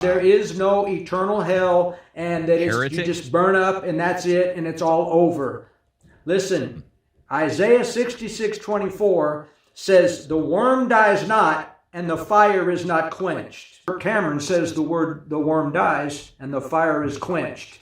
There is no eternal hell, and that you Heretic? just burn up and that's it and it's all over. Listen, Isaiah 66:24 says, "The worm dies not, and the fire is not quenched." Kirk Cameron says the worm dies and the fire is quenched.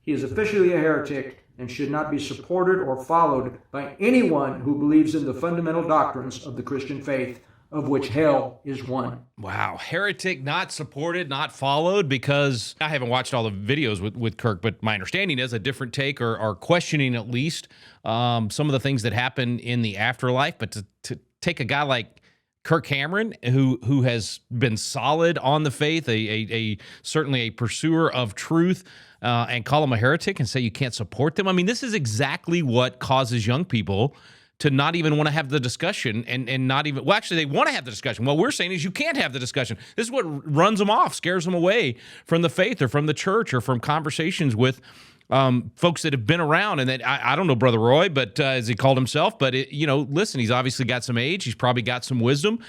He is officially a heretic and should not be supported or followed by anyone who believes in the fundamental doctrines of the Christian faith, of which hell is one. Wow. Heretic, not supported, not followed, because I haven't watched all the videos with Kirk, but my understanding is a different take or questioning at least some of the things that happen in the afterlife. But to take a guy like Kirk Cameron, who has been solid on the faith, certainly a pursuer of truth, and call him a heretic and say you can't support them. I mean, this is exactly what causes young people to not even want to have the discussion and not even, well, actually, they want to have the discussion. What we're saying is you can't have the discussion. This is what runs them off, scares them away from the faith or from the church or from conversations with folks that have been around. And that I don't know Brother Roy, but as he called himself, but listen, he's obviously got some age. He's probably got some wisdom.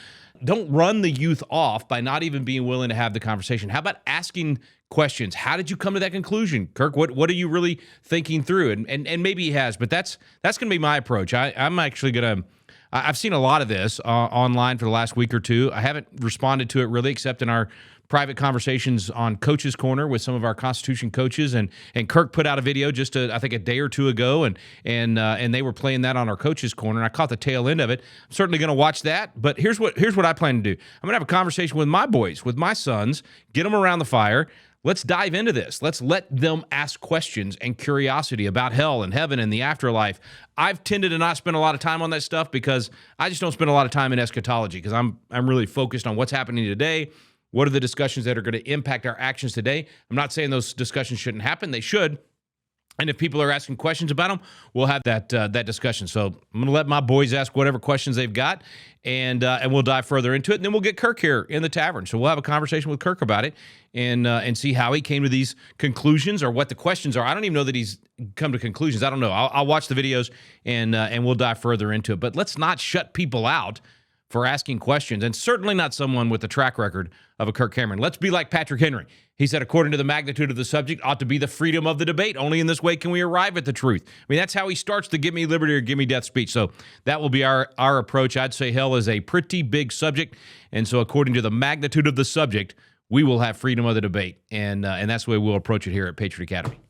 Don't run the youth off by not even being willing to have the conversation. How about asking questions? How did you come to that conclusion, Kirk? What are you really thinking through? And maybe he has, but that's going to be my approach. I'm actually going to. I've seen a lot of this online for the last week or two. I haven't responded to it really, except in our private conversations on Coach's Corner with some of our Constitution coaches, and Kirk put out a video just I think a day or two ago, and they were playing that on our Coach's Corner, and I caught the tail end of it. I'm certainly going to watch that, but here's what I plan to do. I'm going to have a conversation with my boys, with my sons, get them around the fire. Let's dive into this. Let's let them ask questions and curiosity about hell and heaven and the afterlife. I've tended to not spend a lot of time on that stuff because I just don't spend a lot of time in eschatology because I'm really focused on what's happening today. What are the discussions that are going to impact our actions today? I'm not saying those discussions shouldn't happen. They should. And if people are asking questions about them, we'll have that discussion. So I'm going to let my boys ask whatever questions they've got, and we'll dive further into it. And then we'll get Kirk here in the tavern. So we'll have a conversation with Kirk about it and see how he came to these conclusions or what the questions are. I don't even know that he's come to conclusions. I don't know. I'll watch the videos and we'll dive further into it. But let's not shut people out for asking questions, and certainly not someone with the track record of a Kirk Cameron. Let's be like Patrick Henry. He said, according to the magnitude of the subject, ought to be the freedom of the debate. Only in this way can we arrive at the truth. I mean, that's how he starts the give me liberty or give me death speech. So that will be our approach. I'd say hell is a pretty big subject, and so according to the magnitude of the subject, we will have freedom of the debate, and that's the way we'll approach it here at Patriot Academy.